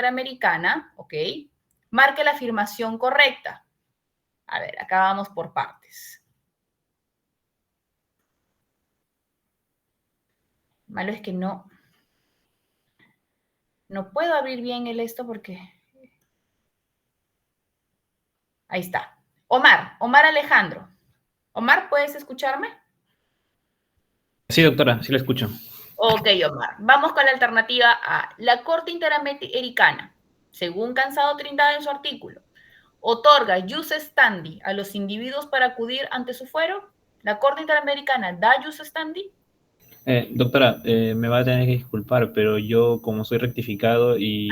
Interamericana, ¿ok? Marque la afirmación correcta. A ver, acá vamos por partes. Malo es que no puedo abrir bien el esto porque... Ahí está. Omar Alejandro. Omar, ¿puedes escucharme? Sí, doctora, sí la escucho. Ok, Omar. Vamos con la alternativa A. La Corte Interamericana, según Cansado Trindade en su artículo, otorga jus standi a los individuos para acudir ante su fuero. ¿La Corte Interamericana da jus standi? Doctora, me va a tener que disculpar, pero yo como soy rectificado Ah, y...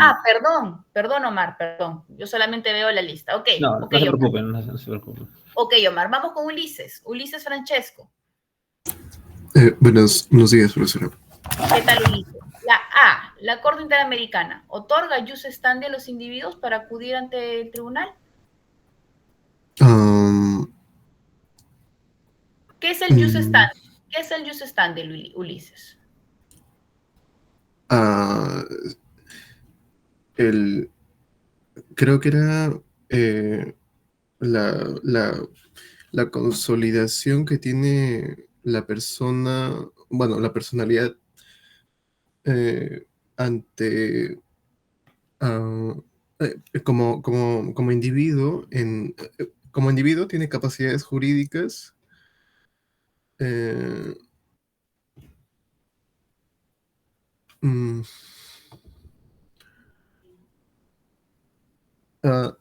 perdón, Omar, perdón. Yo solamente veo la lista. Ok, No, ok, no se Omar. preocupen, no se preocupen. Ok, Omar. Vamos con Ulises. Ulises Francesco. Buenos días, profesora. ¿Qué tal, Ulises? La A, la Corte Interamericana, otorga jus standi a los individuos para acudir ante el tribunal. Um, ¿Qué es el jus mm, standi? ¿Qué es el jus standi, Ulises? ah, el, creo que era la, la, la consolidación que tiene la persona, bueno, la personalidad eh, ante, ah, como individuo, como individuo tiene capacidades jurídicas. eh, mm, ah,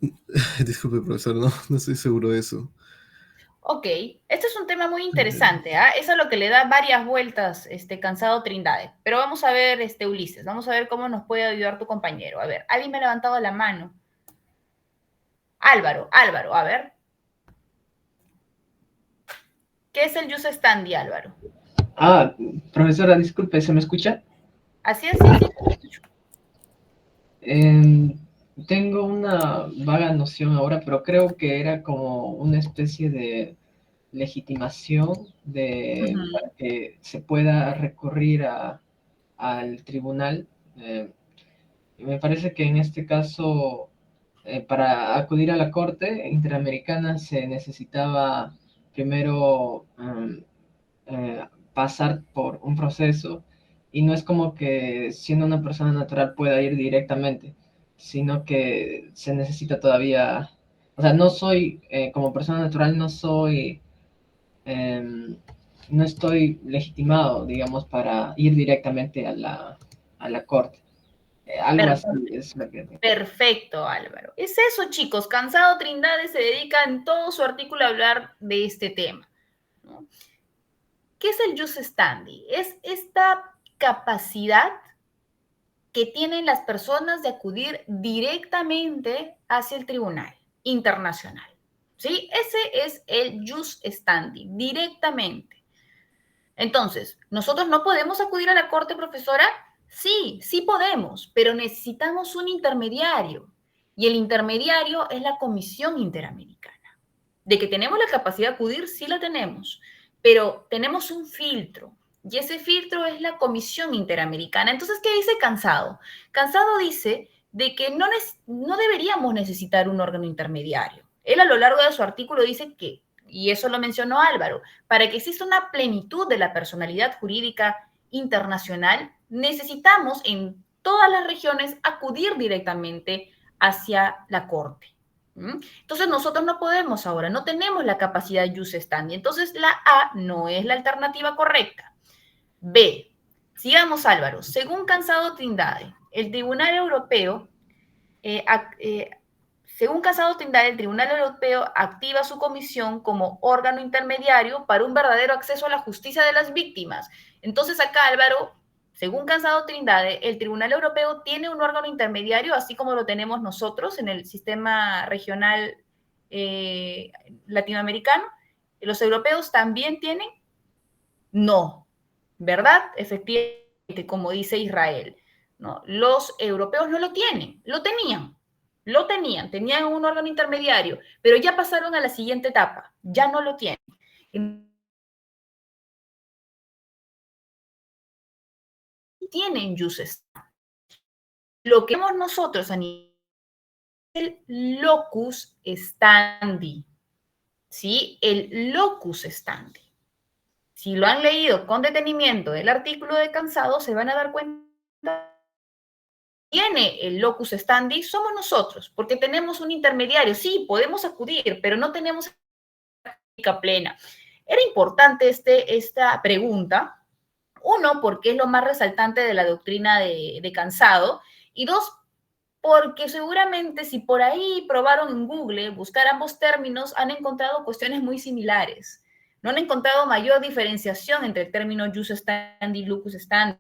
disculpe, profesor, no estoy seguro de eso. Ok, este es un tema muy interesante, ¿ah? Eso es lo que le da varias vueltas, Cansado Trindade. Pero vamos a ver, Ulises, vamos a ver cómo nos puede ayudar tu compañero. A ver, alguien me ha levantado la mano. Álvaro, a ver. ¿Qué es el jus standi, Álvaro? Ah, profesora, disculpe, ¿se me escucha? Así es, sí, sí, te escucho. Em, Tengo una vaga noción ahora, pero creo que era como una especie de legitimación Ujú. para que se pueda recurrir al tribunal. Me parece que en este caso, para acudir a la Corte Interamericana se necesitaba primero eh, pasar por un proceso y no es como que siendo una persona natural pueda ir directamente, sino que se necesita todavía, o sea, no soy, como persona natural, eh, no estoy legitimado, digamos, para ir directamente a la corte. Algo Per- así es lo que... Perfecto, Álvaro. Es eso, chicos. Cansado Trindade se dedica en todo su artículo a hablar de este tema, ¿no? ¿Qué es el jus standi? Es esta capacidad que tienen las personas de acudir directamente hacia el tribunal internacional. ¿Sí? Ese es el jus standi, directamente. Entonces, ¿nosotros no podemos acudir a la corte, profesora? Sí, sí podemos, pero necesitamos un intermediario. Y el intermediario es la Comisión Interamericana. De que tenemos la capacidad de acudir, sí la tenemos, pero tenemos un filtro. Y ese filtro es la Comisión Interamericana. Entonces, ¿qué dice Cansado? Cansado dice de que no deberíamos necesitar un órgano intermediario. Él a lo largo de su artículo dice que, y eso lo mencionó Álvaro, para que exista una plenitud de la personalidad jurídica internacional, necesitamos en todas las regiones acudir directamente hacia la Corte. Entonces nosotros no podemos ahora, no tenemos la capacidad de jus standi. Entonces la A no es la alternativa correcta. B, sigamos Álvaro. Según Cansado Trindade, el Tribunal Europeo, eh, eh, según Cansado Trindade, el Tribunal Europeo activa su comisión como órgano intermediario para un verdadero acceso a la justicia de las víctimas. Entonces acá Álvaro, según Cansado Trindade, el Tribunal Europeo tiene un órgano intermediario, así como lo tenemos nosotros en el sistema regional eh, latinoamericano. ¿Los europeos también tienen? No, ¿verdad? Efectivamente, como dice Israel. ¿No? Los europeos no lo tienen, tenían un órgano intermediario, pero ya pasaron a la siguiente etapa, ya no lo tienen. Tienen jus. Lo que vemos nosotros a nivel locus standi, ¿sí? El locus standi. Si lo han leído con detenimiento el artículo de Cansado, se van a dar cuenta tiene el locus standi somos nosotros, porque tenemos un intermediario. Sí, podemos acudir, pero no tenemos práctica plena. Era importante esta pregunta, uno, porque es lo más resaltante de la doctrina de Cansado, y dos, porque seguramente si por ahí probaron en Google buscar ambos términos, han encontrado cuestiones muy similares. No han encontrado mayor diferenciación entre el término jus standi y locus standi.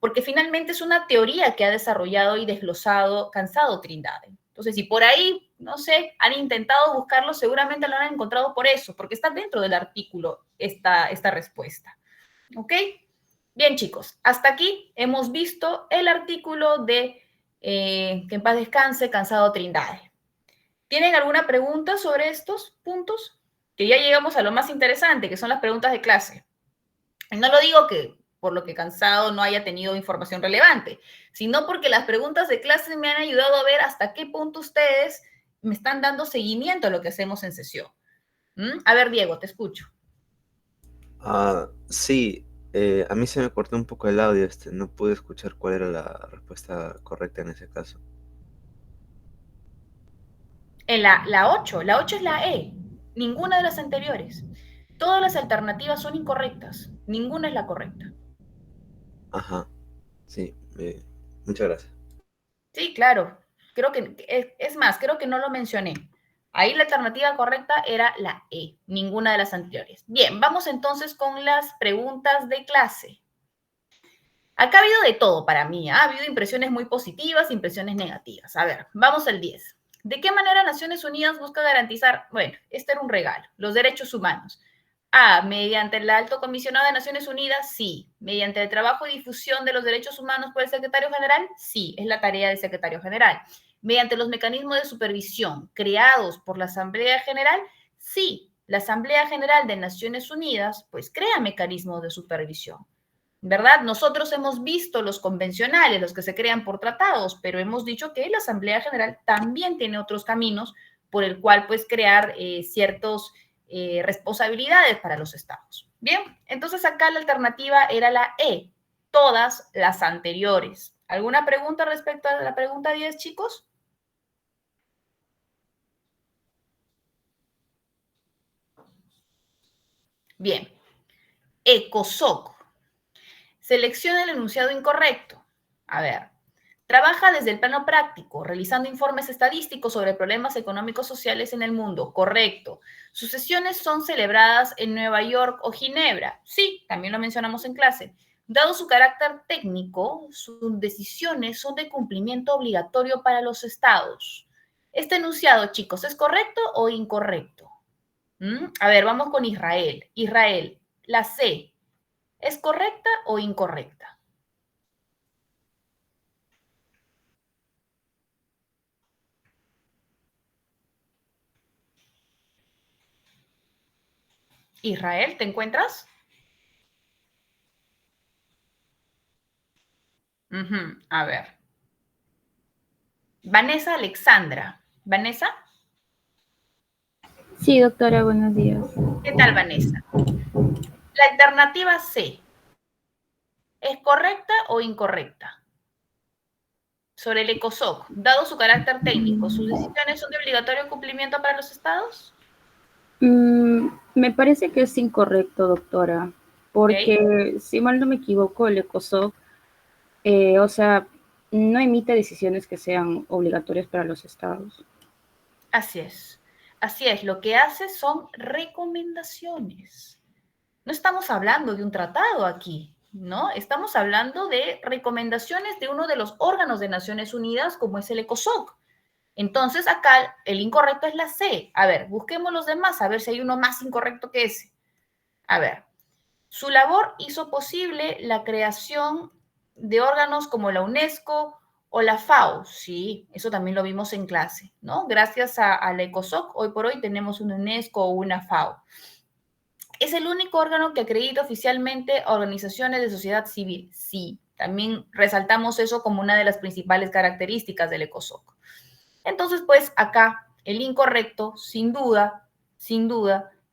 Porque finalmente es una teoría que ha desarrollado y desglosado Cansado Trindade. Entonces, si por ahí, no sé, han intentado buscarlo, seguramente lo han encontrado por eso, porque está dentro del artículo esta respuesta. ¿Ok? Bien, chicos, hasta aquí hemos visto el artículo de que en paz descanse, Cansado Trindade. ¿Tienen alguna pregunta sobre estos puntos? Que ya llegamos a lo más interesante, que son las preguntas de clase. Y no lo digo que por lo que Cansado no haya tenido información relevante, sino porque las preguntas de clase me han ayudado a ver hasta qué punto ustedes me están dando seguimiento a lo que hacemos en sesión. A ver, Diego, te escucho. Sí, a mí se me cortó un poco el audio, no pude escuchar cuál era la respuesta correcta en ese caso. En la 8 es la E, ninguna de las anteriores. Todas las alternativas son incorrectas, ninguna es la correcta. Ajá, sí, muchas gracias. Sí, claro. Creo que, es más, creo que no lo mencioné. Ahí la alternativa correcta era la E, ninguna de las anteriores. Bien, vamos entonces con las preguntas de clase. Acá ha habido de todo para mí. Ha habido impresiones muy positivas, impresiones negativas. A ver, vamos al 10. ¿De qué manera Naciones Unidas busca garantizar, bueno, este era un regalo, los derechos humanos? A, mediante el Alto Comisionado de Naciones Unidas, sí. Mediante el trabajo y difusión de los derechos humanos por el secretario general, sí, es la tarea del secretario general. Mediante los mecanismos de supervisión creados por la Asamblea General, sí. La Asamblea General de Naciones Unidas, pues, crea mecanismos de supervisión. ¿Verdad? Nosotros hemos visto los convencionales, los que se crean por tratados, pero hemos dicho que la Asamblea General también tiene otros caminos por el cual, pues, crear ciertas responsabilidades para los estados. Bien, entonces acá la alternativa era la E, todas las anteriores. ¿Alguna pregunta respecto a la pregunta 10, chicos? Bien, ECOSOC. Selecciona el enunciado incorrecto. A ver, trabaja desde el plano práctico, realizando informes estadísticos sobre problemas económicos sociales en el mundo. Correcto. Sus sesiones son celebradas en Nueva York o Ginebra. Sí, también lo mencionamos en clase. Dado su carácter técnico, sus decisiones son de cumplimiento obligatorio para los estados. Este enunciado, chicos, ¿es correcto o incorrecto? A ver, vamos con Israel. Israel, la C, ¿es correcta o incorrecta? Israel, ¿te encuentras? A ver. Vanessa Alexandra. ¿Vanessa? Sí, doctora, buenos días. ¿Qué tal, Vanessa? La alternativa C, ¿es correcta o incorrecta? Sobre el ECOSOC, dado su carácter técnico, ¿sus decisiones son de obligatorio cumplimiento para los estados? Me parece que es incorrecto, doctora, porque si mal no me equivoco, el ECOSOC, o sea, no emite decisiones que sean obligatorias para los estados. Así es. Así es, lo que hace son recomendaciones. No estamos hablando de un tratado aquí, ¿no? Estamos hablando de recomendaciones de uno de los órganos de Naciones Unidas, como es el ECOSOC. Entonces, acá el incorrecto es la C. A ver, busquemos los demás, a ver si hay uno más incorrecto que ese. A ver, su labor hizo posible la creación de órganos como la UNESCO o la FAO. Sí, eso también lo vimos en clase, ¿no? Gracias a la ECOSOC, hoy por hoy tenemos una UNESCO o una FAO. ¿Es el único órgano que acredita oficialmente a organizaciones de sociedad civil? Sí. También resaltamos eso como una de las principales características del ECOSOC. Entonces, pues acá el incorrecto, sin duda,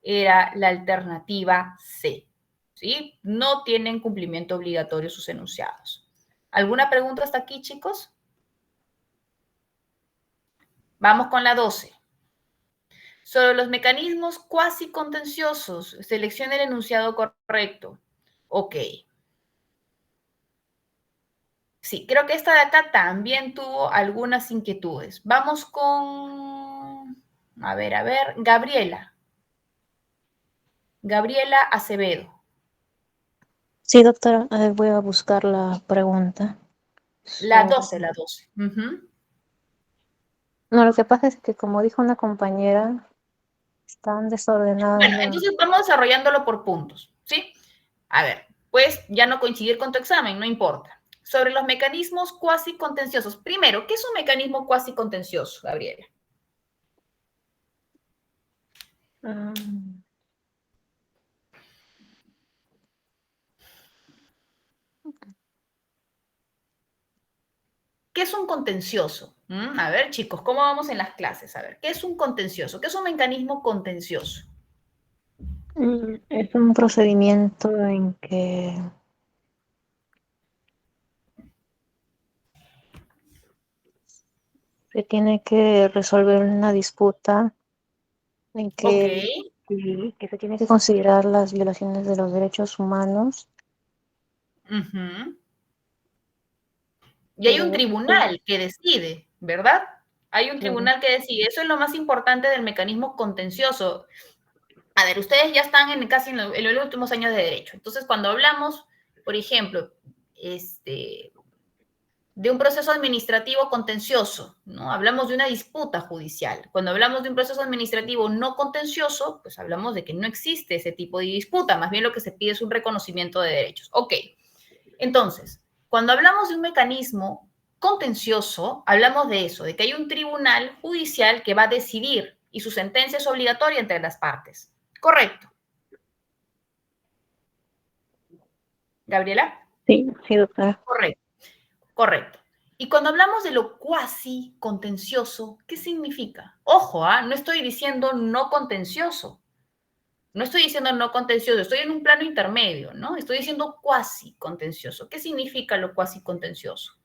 era la alternativa C. ¿Sí? No tienen cumplimiento obligatorio sus enunciados. ¿Alguna pregunta hasta aquí, chicos? Vamos con la 12. Sobre los mecanismos cuasi contenciosos, seleccione el enunciado correcto. Ok. Sí, creo que esta de acá también tuvo algunas inquietudes. Vamos con, a ver, Gabriela. Gabriela Acevedo. Sí, doctora, voy a buscar la pregunta. La 12. Uh-huh. No, lo que pasa es que como dijo una compañera, están desordenadas. Bueno, entonces vamos desarrollándolo por puntos, ¿sí? A ver, pues ya no coincidir con tu examen, no importa. Sobre los mecanismos cuasi contenciosos. Primero, ¿qué es un mecanismo cuasi contencioso, Gabriela? ¿Qué es un contencioso? A ver, chicos, ¿cómo vamos en las clases? A ver, ¿qué es un contencioso? ¿Qué es un mecanismo contencioso? Es un procedimiento en que se tiene que resolver una disputa en que, que se tiene que considerar las violaciones de los derechos humanos. Uh-huh. Y hay un tribunal que decide, ¿verdad? Hay un tribunal que decide. Eso es lo más importante del mecanismo contencioso. A ver, ustedes ya están casi en los últimos años de derecho. Entonces, cuando hablamos, por ejemplo, de un proceso administrativo contencioso, ¿no? Hablamos de una disputa judicial. Cuando hablamos de un proceso administrativo no contencioso, pues hablamos de que no existe ese tipo de disputa. Más bien lo que se pide es un reconocimiento de derechos. Ok. Entonces, cuando hablamos de un mecanismo contencioso, hablamos de eso, de que hay un tribunal judicial que va a decidir y su sentencia es obligatoria entre las partes. ¿Correcto? ¿Gabriela? Sí, doctora. Correcto. Y cuando hablamos de lo cuasi contencioso, ¿qué significa? Ojo, no estoy diciendo no contencioso. No estoy diciendo no contencioso, estoy en un plano intermedio, ¿no? Estoy diciendo cuasi contencioso. ¿Qué significa lo cuasi contencioso?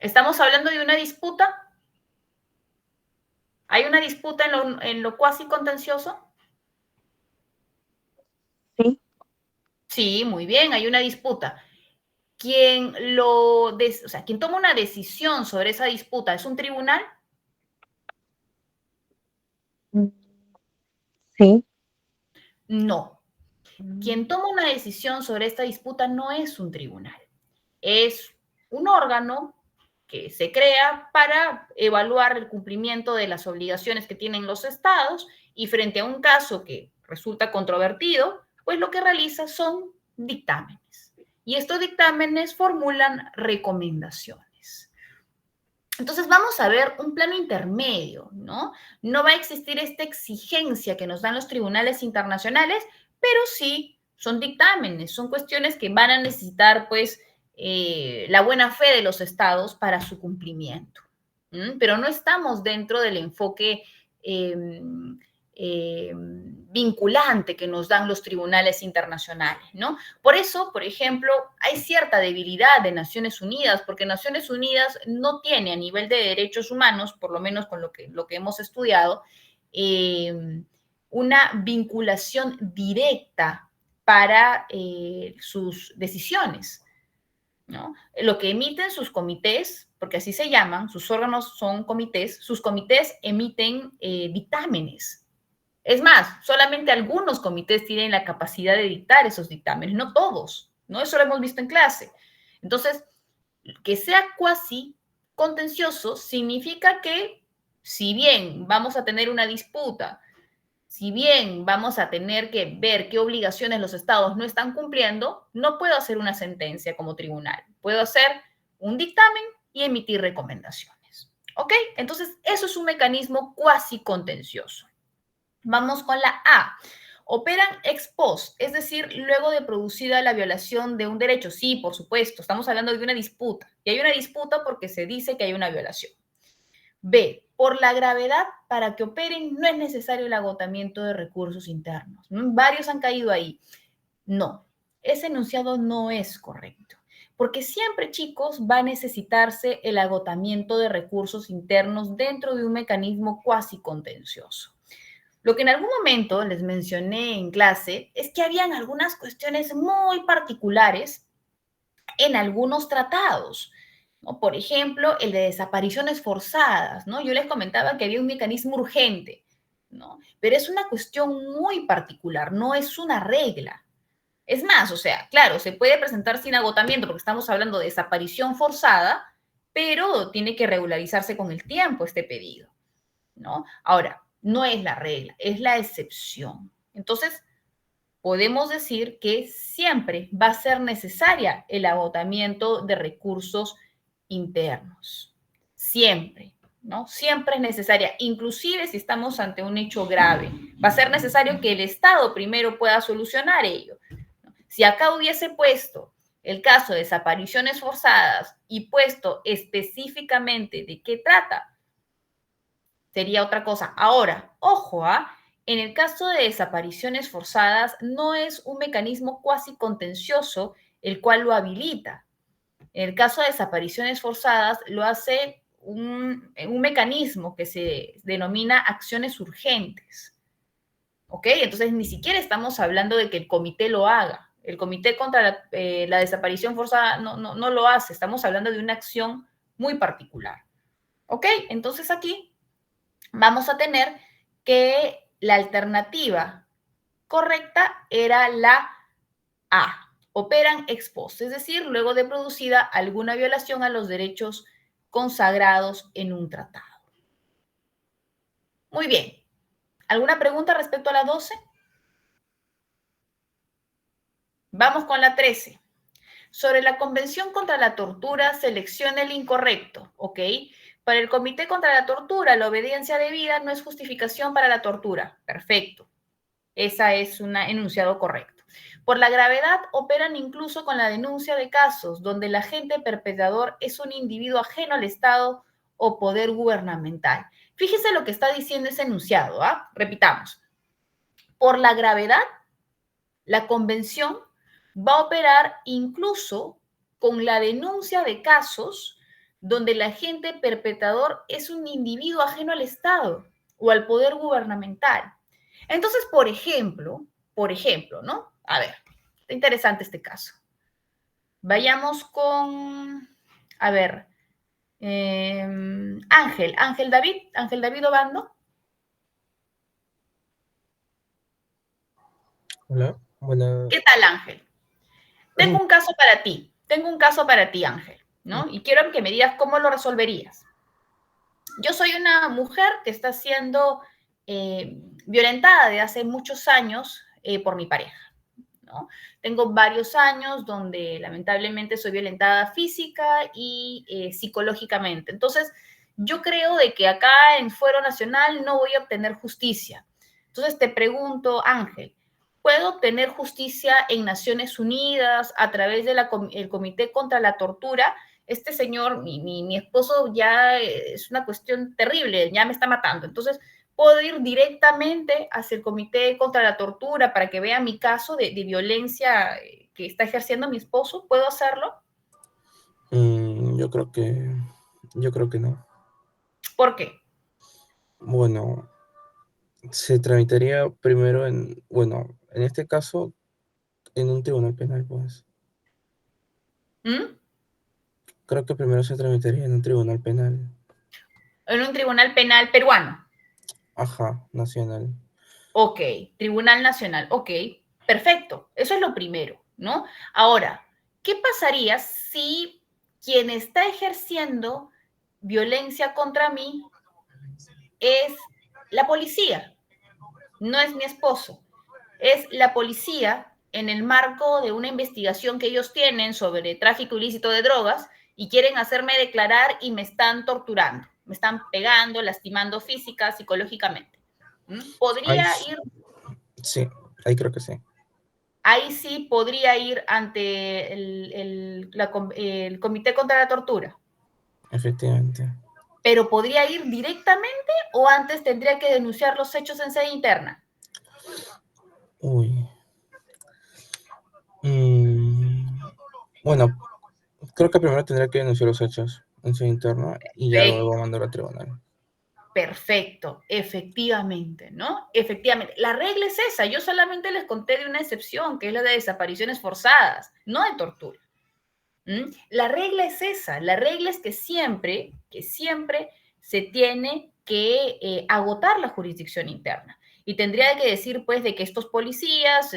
¿Estamos hablando de una disputa? ¿Hay una disputa en lo cuasi contencioso? Sí. Sí, muy bien, hay una disputa. ¿Quién toma una decisión sobre esa disputa es un tribunal? Sí. No. Quien toma una decisión sobre esta disputa no es un tribunal. Es un órgano que se crea para evaluar el cumplimiento de las obligaciones que tienen los estados y frente a un caso que resulta controvertido, pues lo que realiza son dictámenes. Y estos dictámenes formulan recomendaciones. Entonces vamos a ver un plano intermedio, ¿no? No va a existir esta exigencia que nos dan los tribunales internacionales, pero sí son dictámenes, son cuestiones que van a necesitar, pues, la buena fe de los estados para su cumplimiento. Pero no estamos dentro del enfoque vinculante que nos dan los tribunales internacionales, ¿no? Por eso, por ejemplo, hay cierta debilidad de Naciones Unidas, porque Naciones Unidas no tiene a nivel de derechos humanos, por lo menos con lo que hemos estudiado, una vinculación directa para sus decisiones, ¿no? Lo que emiten sus comités, porque así se llaman, sus órganos son comités, sus comités emiten dictámenes. Es más, solamente algunos comités tienen la capacidad de dictar esos dictámenes, no todos, ¿no? Eso lo hemos visto en clase. Entonces, que sea cuasi contencioso significa que si bien vamos a tener una disputa, si bien vamos a tener que ver qué obligaciones los estados no están cumpliendo, no puedo hacer una sentencia como tribunal. Puedo hacer un dictamen y emitir recomendaciones. ¿Ok? Entonces, eso es un mecanismo cuasi contencioso. Vamos con la A. Operan ex post, es decir, luego de producida la violación de un derecho. Sí, por supuesto, estamos hablando de una disputa. Y hay una disputa porque se dice que hay una violación. B. Por la gravedad, para que operen no es necesario el agotamiento de recursos internos. Varios han caído ahí. No, ese enunciado no es correcto. Porque siempre, chicos, va a necesitarse el agotamiento de recursos internos dentro de un mecanismo cuasi contencioso. Lo que en algún momento les mencioné en clase es que habían algunas cuestiones muy particulares en algunos tratados, ¿no? Por ejemplo, el de desapariciones forzadas, ¿no? Yo les comentaba que había un mecanismo urgente, ¿no? Pero es una cuestión muy particular, no es una regla. Es más, o sea, claro, se puede presentar sin agotamiento porque estamos hablando de desaparición forzada, pero tiene que regularizarse con el tiempo este pedido, ¿no? Ahora, no es la regla, es la excepción. Entonces, podemos decir que siempre va a ser necesaria el agotamiento de recursos internos. Siempre, ¿no? Siempre es necesaria, inclusive si estamos ante un hecho grave. Va a ser necesario que el Estado primero pueda solucionar ello. Si acá hubiese puesto el caso de desapariciones forzadas y puesto específicamente de qué trata, sería otra cosa. Ahora, ojo, en el caso de desapariciones forzadas, no es un mecanismo cuasi contencioso el cual lo habilita. En el caso de desapariciones forzadas, lo hace un mecanismo que se denomina acciones urgentes. ¿Ok? Entonces, ni siquiera estamos hablando de que el comité lo haga. El comité contra la desaparición forzada no lo hace. Estamos hablando de una acción muy particular. ¿Ok? Entonces, aquí vamos a tener que la alternativa correcta era la A. Operan ex post, es decir, luego de producida alguna violación a los derechos consagrados en un tratado. Muy bien. ¿Alguna pregunta respecto a la 12? Vamos con la 13. Sobre la Convención contra la Tortura, seleccione el incorrecto, ¿ok? Para el Comité contra la Tortura, la obediencia debida no es justificación para la tortura. Perfecto. Esa es un enunciado correcto. Por la gravedad, operan incluso con la denuncia de casos donde el agente perpetrador es un individuo ajeno al Estado o poder gubernamental. Fíjese lo que está diciendo ese enunciado, ¿ah? Repitamos. Por la gravedad, la Convención va a operar incluso con la denuncia de casos donde el agente perpetrador es un individuo ajeno al Estado o al poder gubernamental. Entonces, por ejemplo, ¿no? A ver, está interesante este caso. Vayamos con, a ver, Ángel David Obando. Hola, buenas. ¿Qué tal, Ángel? Tengo un caso para ti, Ángel, ¿no? Y quiero que me digas cómo lo resolverías. Yo soy una mujer que está siendo violentada de hace muchos años por mi pareja, ¿no? Tengo varios años donde lamentablemente soy violentada física y psicológicamente. Entonces, yo creo de que acá en Fuero Nacional no voy a obtener justicia. Entonces, te pregunto, Ángel, ¿puedo obtener justicia en Naciones Unidas a través del Comité contra la Tortura? Este señor, mi esposo, ya es una cuestión terrible, ya me está matando. Entonces, ¿puedo ir directamente hacia el Comité contra la Tortura para que vea mi caso de violencia que está ejerciendo mi esposo? ¿Puedo hacerlo? Yo creo que no. ¿Por qué? Bueno, se tramitaría primero en este caso, en un tribunal penal, pues. ¿Mm? Creo que primero se tramitaría en un tribunal penal. En un tribunal penal peruano. Ajá, nacional. Ok, Tribunal Nacional. Ok, perfecto. Eso es lo primero, ¿no? Ahora, ¿qué pasaría si quien está ejerciendo violencia contra mí es la policía? No es mi esposo, es la policía en el marco de una investigación que ellos tienen sobre tráfico ilícito de drogas y quieren hacerme declarar y me están torturando, me están pegando, lastimando física, psicológicamente. ¿Podría ir? Sí, ahí creo que sí. Ahí sí podría ir ante el Comité contra la Tortura. Efectivamente. ¿Pero podría ir directamente o antes tendría que denunciar los hechos en sede interna? Uy. Bueno, creo que primero tendría que denunciar los hechos en su interno y ya luego mandar al tribunal. Perfecto, efectivamente, ¿no? Efectivamente. La regla es esa. Yo solamente les conté de una excepción, que es la de desapariciones forzadas, no de tortura. La regla es esa. La regla es que siempre se tiene que agotar la jurisdicción interna. Y tendría que decir, pues, de que estos policías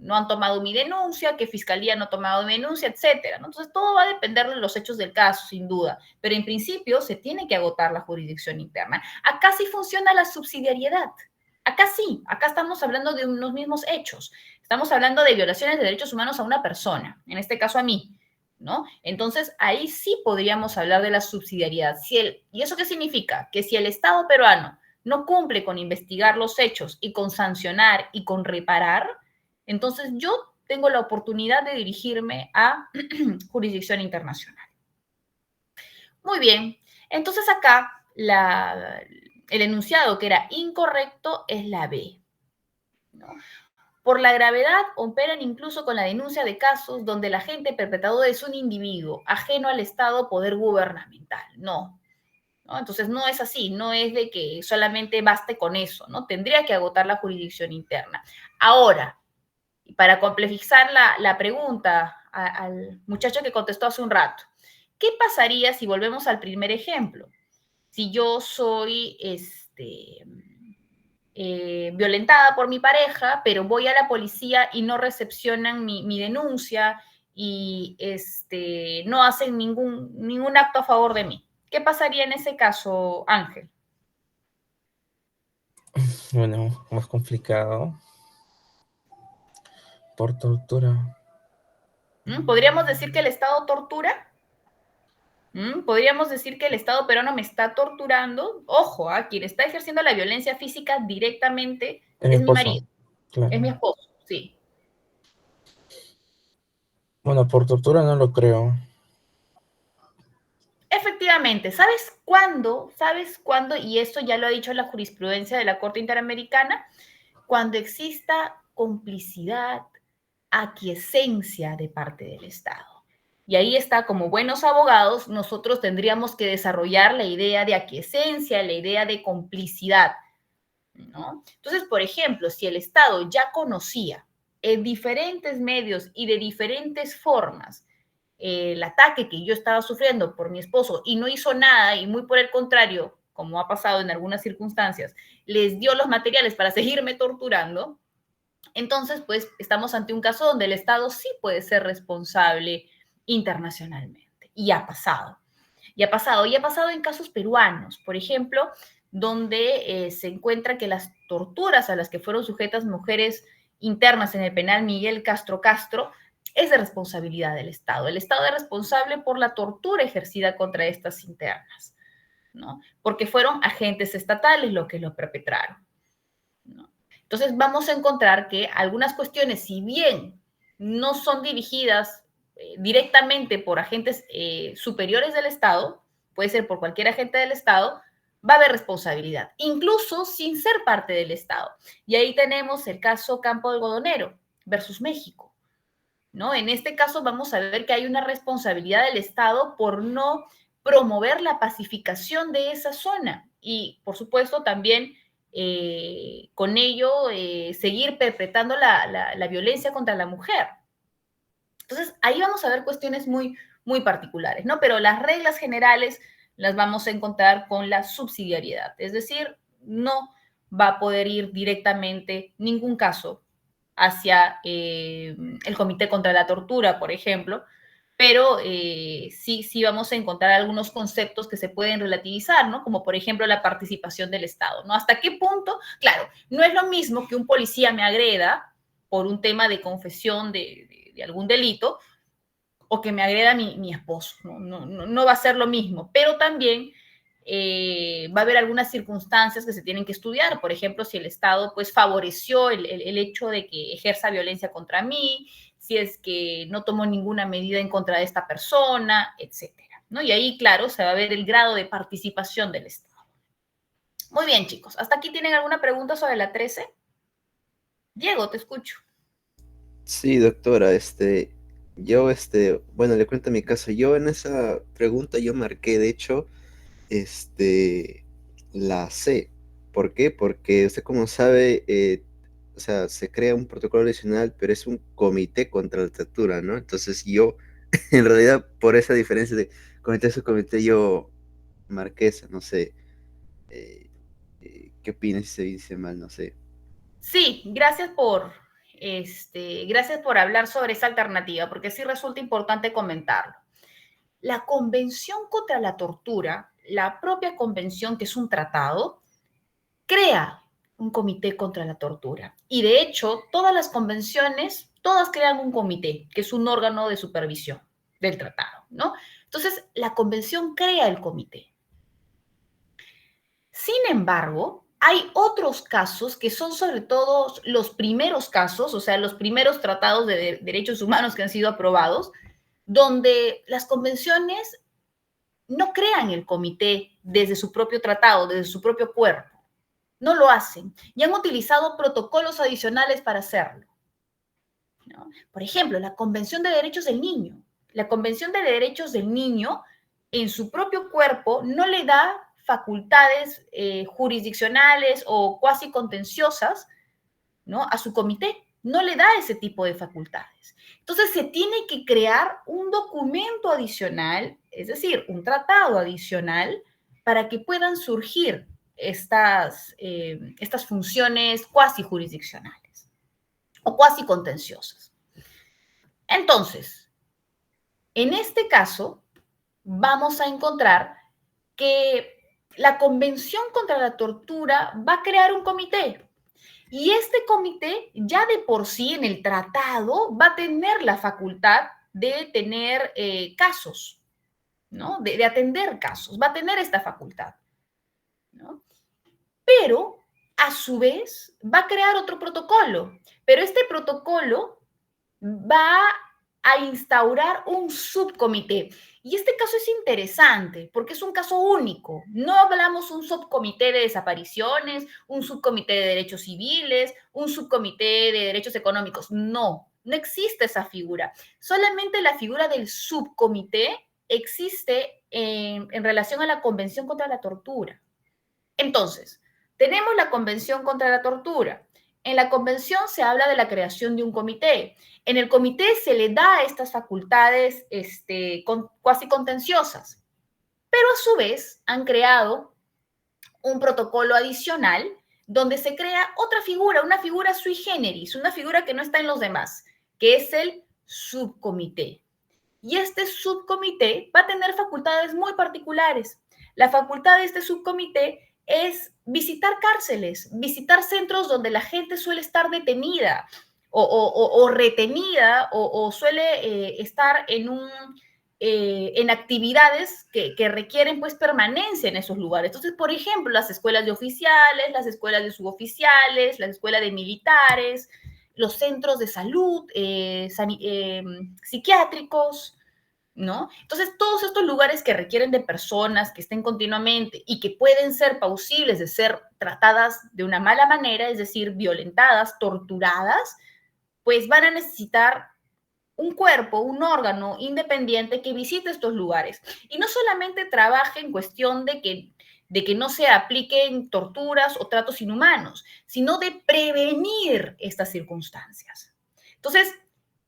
no han tomado mi denuncia, que Fiscalía no ha tomado mi denuncia, etcétera, ¿no? Entonces, todo va a depender de los hechos del caso, sin duda. Pero en principio se tiene que agotar la jurisdicción interna. Acá sí funciona la subsidiariedad. Acá sí, acá estamos hablando de unos mismos hechos. Estamos hablando de violaciones de derechos humanos a una persona, en este caso a mí, ¿no? Entonces, ahí sí podríamos hablar de la subsidiariedad. ¿Y eso qué significa? Que si el Estado peruano no cumple con investigar los hechos y con sancionar y con reparar, entonces yo tengo la oportunidad de dirigirme a jurisdicción internacional. Muy bien, entonces acá el enunciado que era incorrecto es la B, ¿no? Por la gravedad, operan incluso con la denuncia de casos donde el agente perpetrador es un individuo ajeno al Estado o poder gubernamental. No. Entonces, no es así, no es de que solamente baste con eso, ¿no? Tendría que agotar la jurisdicción interna. Ahora, para complejizar la pregunta al muchacho que contestó hace un rato, ¿qué pasaría si volvemos al primer ejemplo? Si yo soy violentada por mi pareja, pero voy a la policía y no recepcionan mi denuncia y no hacen ningún acto a favor de mí. ¿Qué pasaría en ese caso, Ángel? Bueno, más complicado. Por tortura. ¿Podríamos decir que el Estado tortura? ¿Podríamos decir que el Estado peruano me está torturando? Ojo, quien está ejerciendo la violencia física directamente es mi marido, claro. es mi esposo, sí. Bueno, por tortura no lo creo. Efectivamente, ¿sabes cuándo? ¿Sabes cuándo? Y esto ya lo ha dicho la jurisprudencia de la Corte Interamericana, cuando exista complicidad, aquiescencia de parte del Estado. Y ahí está, como buenos abogados, nosotros tendríamos que desarrollar la idea de aquiescencia, la idea de complicidad, ¿no? Entonces, por ejemplo, si el Estado ya conocía en diferentes medios y de diferentes formas el ataque que yo estaba sufriendo por mi esposo y no hizo nada y muy por el contrario, como ha pasado en algunas circunstancias, les dio los materiales para seguirme torturando, entonces pues estamos ante un caso donde el Estado sí puede ser responsable internacionalmente. Y ha pasado. Y ha pasado en casos peruanos, por ejemplo, donde se encuentra que las torturas a las que fueron sujetas mujeres internas en el penal Miguel Castro Castro es de responsabilidad del Estado. El Estado es responsable por la tortura ejercida contra estas internas, ¿no? Porque fueron agentes estatales los que lo perpetraron, ¿no? Entonces vamos a encontrar que algunas cuestiones, si bien no son dirigidas directamente por agentes superiores del Estado, puede ser por cualquier agente del Estado, va a haber responsabilidad, incluso sin ser parte del Estado. Y ahí tenemos el caso Campo Algodonero versus México, ¿no? En este caso vamos a ver que hay una responsabilidad del Estado por no promover la pacificación de esa zona y, por supuesto, también con ello seguir perpetrando la violencia contra la mujer. Entonces, ahí vamos a ver cuestiones muy, muy particulares, ¿no? Pero las reglas generales las vamos a encontrar con la subsidiariedad, es decir, no va a poder ir directamente ningún caso hacia el Comité contra la Tortura, por ejemplo, pero sí vamos a encontrar algunos conceptos que se pueden relativizar, ¿no? Como por ejemplo la participación del Estado, ¿no? ¿Hasta qué punto? Claro, no es lo mismo que un policía me agreda por un tema de confesión de algún delito, o que me agreda mi esposo. No va a ser lo mismo, pero también va a haber algunas circunstancias que se tienen que estudiar. Por ejemplo, si el Estado pues favoreció el hecho de que ejerza violencia contra mí, si es que no tomó ninguna medida en contra de esta persona, etcétera, ¿no? Y ahí, claro, se va a ver el grado de participación del Estado. Muy bien, chicos. ¿Hasta aquí tienen alguna pregunta sobre la 13? Diego, te escucho. Sí, doctora, yo, bueno, le cuento mi caso. Yo en esa pregunta yo marqué, de hecho, la C. ¿Por qué? Porque usted como sabe, o sea, se crea un protocolo adicional, pero es un comité contra la tortura, ¿no? Entonces yo, en realidad, por esa diferencia de comité a subcomité, yo marqué esa, no sé. ¿Qué opinas si se dice mal? No sé. Sí, gracias por hablar sobre esa alternativa, porque sí resulta importante comentarlo. La Convención contra la Tortura, la propia convención, que es un tratado, crea un comité contra la tortura. Y de hecho, todas las convenciones, todas crean un comité, que es un órgano de supervisión del tratado, ¿no? Entonces, la convención crea el comité. Sin embargo, hay otros casos que son sobre todo los primeros casos, o sea, los primeros tratados de derechos humanos que han sido aprobados, donde las convenciones no crean el comité desde su propio tratado, desde su propio cuerpo. No lo hacen y han utilizado protocolos adicionales para hacerlo, ¿no? Por ejemplo, la Convención de Derechos del Niño. La Convención de Derechos del Niño en su propio cuerpo no le da facultades jurisdiccionales o cuasi contenciosas, ¿no?, a su comité. No le da ese tipo de facultades. Entonces se tiene que crear un documento adicional, es decir, un tratado adicional, para que puedan surgir estas funciones cuasi jurisdiccionales o cuasi contenciosas. Entonces, en este caso, vamos a encontrar que la Convención contra la Tortura va a crear un comité. Y este comité ya de por sí en el tratado va a tener la facultad de tener casos, ¿no? De atender casos, va a tener esta facultad, ¿no? Pero a su vez va a crear otro protocolo, pero este protocolo va a instaurar un subcomité. Y este caso es interesante porque es un caso único. No hablamos un subcomité de desapariciones, un subcomité de derechos civiles, un subcomité de derechos económicos. No, no existe esa figura. Solamente la figura del subcomité existe en relación a la Convención contra la Tortura. Entonces, tenemos la Convención contra la Tortura. En la convención se habla de la creación de un comité. En el comité se le da estas facultades cuasi contenciosas, pero a su vez han creado un protocolo adicional donde se crea otra figura, una figura sui generis, una figura que no está en los demás, que es el subcomité. Y este subcomité va a tener facultades muy particulares. La facultad de este subcomité es visitar cárceles, visitar centros donde la gente suele estar detenida o retenida o suele estar en actividades que requieren pues permanencia en esos lugares. Entonces, por ejemplo, las escuelas de oficiales, las escuelas de suboficiales, las escuelas de militares, los centros de salud, psiquiátricos, ¿no? Entonces, todos estos lugares que requieren de personas que estén continuamente y que pueden ser plausibles de ser tratadas de una mala manera, es decir, violentadas, torturadas, pues van a necesitar un cuerpo, un órgano independiente que visite estos lugares. Y no solamente trabaje en cuestión de que no se apliquen torturas o tratos inhumanos, sino de prevenir estas circunstancias. Entonces,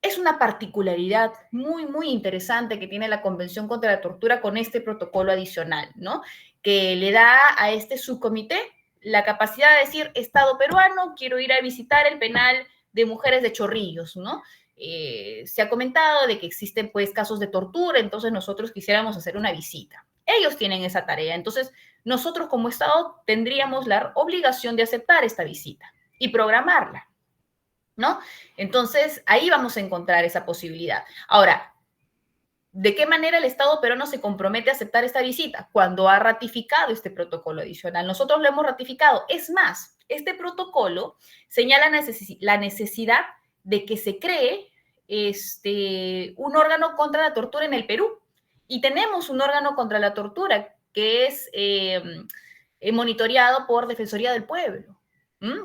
es una particularidad muy, muy interesante que tiene la Convención contra la Tortura con este protocolo adicional, ¿no? Que le da a este subcomité la capacidad de decir, Estado peruano, quiero ir a visitar el penal de mujeres de Chorrillos, ¿no? Se ha comentado de que existen pues casos de tortura, entonces nosotros quisiéramos hacer una visita. Ellos tienen esa tarea, entonces nosotros como Estado tendríamos la obligación de aceptar esta visita y programarla, ¿no? Entonces, ahí vamos a encontrar esa posibilidad. Ahora, ¿De qué manera el Estado peruano se compromete a aceptar esta visita? Cuando ha ratificado este protocolo adicional. Nosotros lo hemos ratificado. Es más, este protocolo señala la necesidad de que se cree un órgano contra la tortura en el Perú. Y tenemos un órgano contra la tortura que es monitoreado por Defensoría del Pueblo.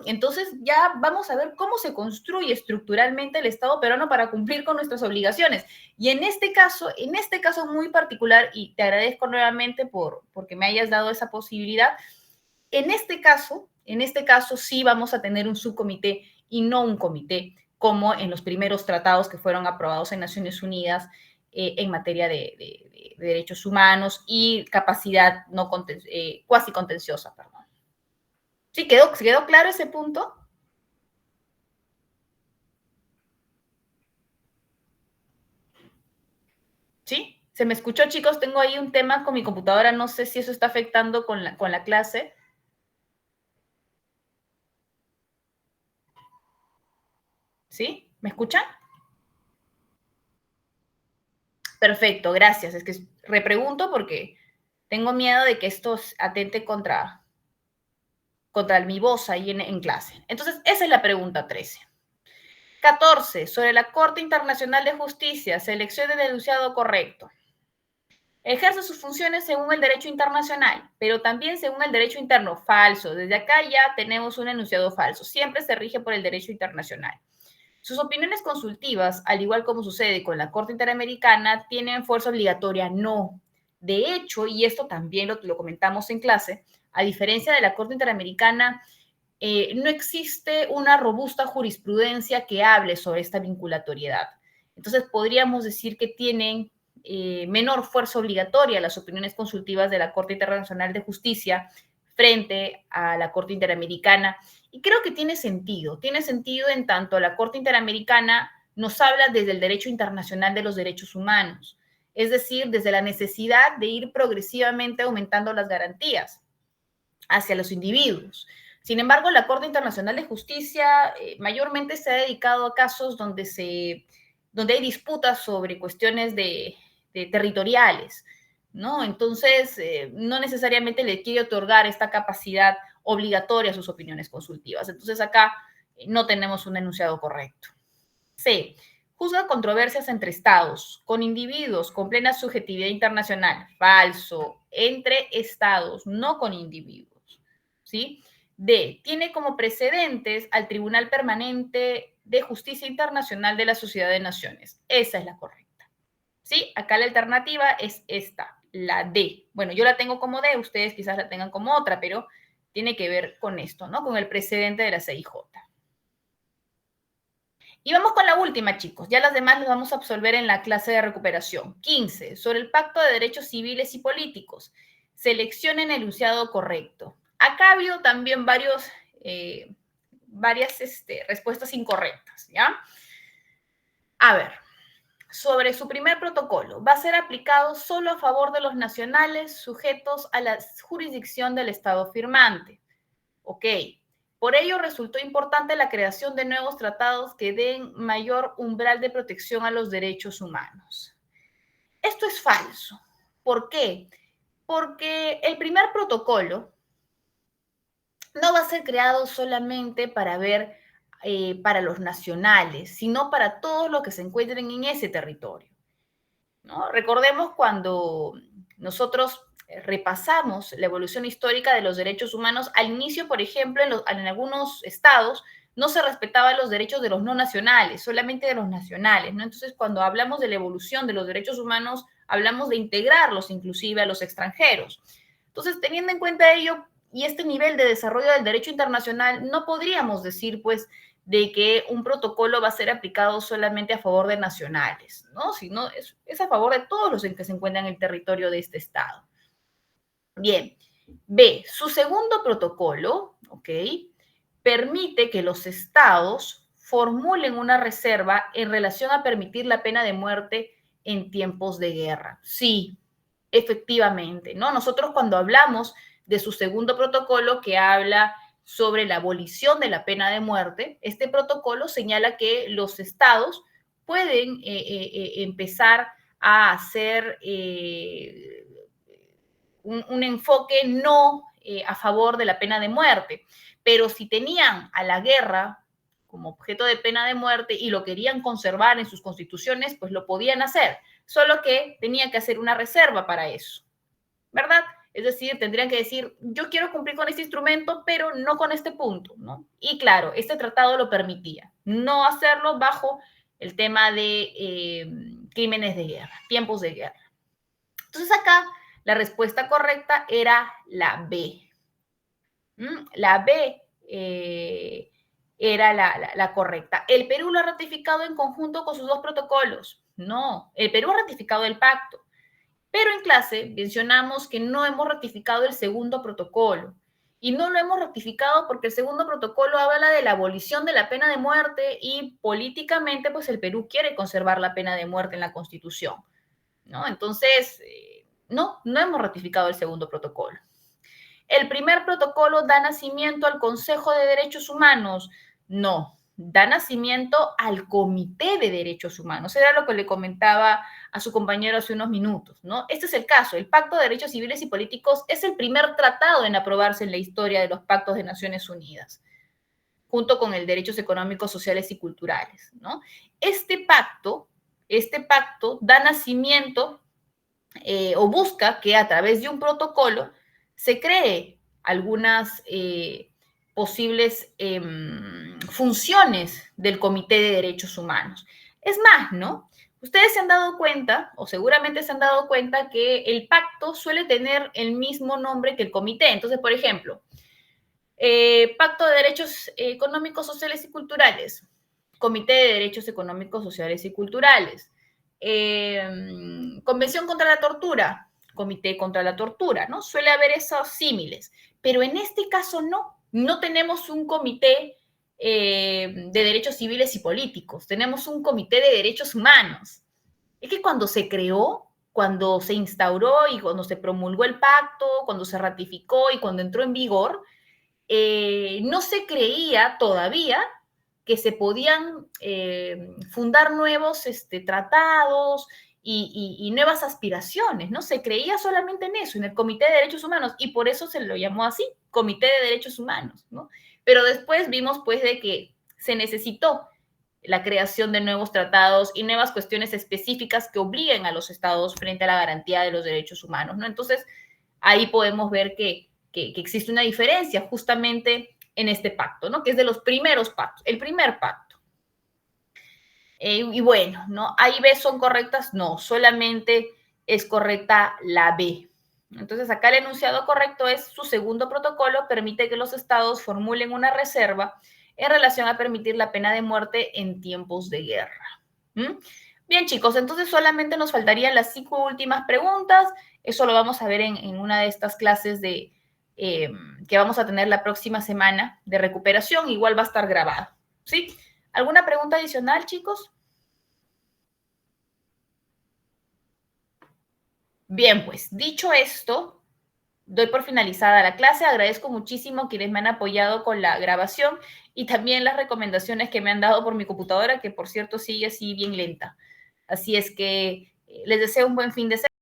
Entonces ya vamos a ver cómo se construye estructuralmente el Estado peruano para cumplir con nuestras obligaciones. Y en este caso muy particular, y te agradezco nuevamente porque me hayas dado esa posibilidad, en este caso sí vamos a tener un subcomité y no un comité, como en los primeros tratados que fueron aprobados en Naciones Unidas en materia de derechos humanos y capacidad no cuasi contenciosa, perdón. ¿Sí quedó claro ese punto? ¿Sí? ¿Se me escuchó, chicos? Tengo ahí un tema con mi computadora. No sé si eso está afectando con la clase. ¿Sí? ¿Me escuchan? Perfecto, gracias. Es que repregunto porque tengo miedo de que esto atente contra mi voz ahí en clase. Entonces, esa es la pregunta 13. 14. Sobre la Corte Internacional de Justicia, selección del enunciado correcto. Ejerce sus funciones según el derecho internacional, pero también según el derecho interno. Falso. Desde acá ya tenemos un enunciado falso. Siempre se rige por el derecho internacional. Sus opiniones consultivas, al igual como sucede con la Corte Interamericana, tienen fuerza obligatoria. No. De hecho, y esto también lo comentamos en clase, a diferencia de la Corte Interamericana, no existe una robusta jurisprudencia que hable sobre esta vinculatoriedad. Entonces, podríamos decir que tienen menor fuerza obligatoria las opiniones consultivas de la Corte Internacional de Justicia frente a la Corte Interamericana. Y creo que tiene sentido en tanto la Corte Interamericana nos habla desde el derecho internacional de los derechos humanos, es decir, desde la necesidad de ir progresivamente aumentando las garantías hacia los individuos. Sin embargo, la Corte Internacional de Justicia mayormente se ha dedicado a casos donde hay disputas sobre cuestiones de territoriales, ¿no? Entonces, no necesariamente le quiere otorgar esta capacidad obligatoria a sus opiniones consultivas. Entonces, acá no tenemos un enunciado correcto. C. Juzga controversias entre estados, con individuos, con plena subjetividad internacional. Falso. Entre estados, no con individuos. ¿Sí? D. Tiene como precedentes al Tribunal Permanente de Justicia Internacional de la Sociedad de Naciones. Esa es la correcta. ¿Sí? Acá la alternativa es esta, la D. Bueno, yo la tengo como D, ustedes quizás la tengan como otra, pero tiene que ver con esto, ¿no? Con el precedente de la CIJ. Y vamos con la última, chicos. Ya las demás las vamos a absolver en la clase de recuperación. 15. Sobre el Pacto de Derechos Civiles y Políticos. Seleccionen el enunciado correcto. Acá ha habido también varias respuestas incorrectas, ¿ya? A ver, sobre su primer protocolo, va a ser aplicado solo a favor de los nacionales sujetos a la jurisdicción del Estado firmante. Ok. Por ello, resultó importante la creación de nuevos tratados que den mayor umbral de protección a los derechos humanos. Esto es falso. ¿Por qué? Porque el primer protocolo no va a ser creado solamente para para los nacionales, sino para todos los que se encuentren en ese territorio, ¿no? Recordemos cuando nosotros repasamos la evolución histórica de los derechos humanos, al inicio, por ejemplo, en algunos estados no se respetaban los derechos de los no nacionales, solamente de los nacionales, ¿no? Entonces, cuando hablamos de la evolución de los derechos humanos, hablamos de integrarlos inclusive a los extranjeros. Entonces, teniendo en cuenta ello y este nivel de desarrollo del derecho internacional, no podríamos decir, pues, de que un protocolo va a ser aplicado solamente a favor de nacionales, ¿no? Sino es a favor de todos los que se encuentran en el territorio de este Estado. Bien. B. Su segundo protocolo, ¿ok?, permite que los estados formulen una reserva en relación a permitir la pena de muerte en tiempos de guerra. Sí, efectivamente, ¿no? Nosotros cuando hablamos de su segundo protocolo que habla sobre la abolición de la pena de muerte, este protocolo señala que los estados pueden empezar a hacer un enfoque no a favor de la pena de muerte. Pero si tenían a la guerra como objeto de pena de muerte y lo querían conservar en sus constituciones, pues lo podían hacer, solo que tenían que hacer una reserva para eso, ¿verdad? Es decir, tendrían que decir, yo quiero cumplir con este instrumento, pero no con este punto, ¿no? Y claro, este tratado lo permitía, no hacerlo bajo el tema de crímenes de guerra, tiempos de guerra. Entonces acá la respuesta correcta era la B. La B era la correcta. ¿El Perú lo ha ratificado en conjunto con sus dos protocolos? No, el Perú ha ratificado el pacto. Pero en clase mencionamos que no hemos ratificado el segundo protocolo. Y no lo hemos ratificado porque el segundo protocolo habla de la abolición de la pena de muerte y políticamente pues el Perú quiere conservar la pena de muerte en la Constitución, ¿no? Entonces, no hemos ratificado el segundo protocolo. ¿El primer protocolo da nacimiento al Consejo de Derechos Humanos? No, da nacimiento al Comité de Derechos Humanos. Era lo que le comentaba a su compañero hace unos minutos, ¿no? Este es el caso. El Pacto de Derechos Civiles y Políticos es el primer tratado en aprobarse en la historia de los pactos de Naciones Unidas, junto con el Derechos Económicos, Sociales y Culturales, ¿no? Este pacto da nacimiento o busca que a través de un protocolo se cree algunas posibles funciones del Comité de Derechos Humanos. Es más, ¿no? Ustedes se han dado cuenta, o seguramente se han dado cuenta, que el pacto suele tener el mismo nombre que el comité. Entonces, por ejemplo, Pacto de Derechos Económicos, Sociales y Culturales, Comité de Derechos Económicos, Sociales y Culturales, Convención contra la Tortura, Comité contra la Tortura, ¿no? Suele haber esos símiles, pero en este caso no tenemos un comité de derechos civiles y políticos, tenemos un comité de derechos humanos. Es que cuando se creó, cuando se instauró y cuando se promulgó el pacto, cuando se ratificó y cuando entró en vigor, no se creía todavía que se podían fundar nuevos tratados y nuevas aspiraciones, ¿no? Se creía solamente en eso, en el Comité de Derechos Humanos, y por eso se lo llamó así, Comité de Derechos Humanos, ¿no? Pero después vimos, pues, de que se necesitó la creación de nuevos tratados y nuevas cuestiones específicas que obliguen a los estados frente a la garantía de los derechos humanos, ¿no? Entonces, ahí podemos ver que existe una diferencia justamente en este pacto, ¿no? Que es de los primeros pactos, el primer pacto. Y bueno, ¿no? ¿Ahí B son correctas? No, solamente es correcta la B. Entonces, acá el enunciado correcto es: su segundo protocolo permite que los estados formulen una reserva en relación a permitir la pena de muerte en tiempos de guerra. Bien, chicos, entonces solamente nos faltarían las 5 últimas preguntas. Eso lo vamos a ver en una de estas clases que vamos a tener la próxima semana de recuperación. Igual va a estar grabado, ¿sí? ¿Alguna pregunta adicional, chicos? Bien, pues, dicho esto, doy por finalizada la clase. Agradezco muchísimo a quienes me han apoyado con la grabación y también las recomendaciones que me han dado por mi computadora, que por cierto sigue así bien lenta. Así es que les deseo un buen fin de semana.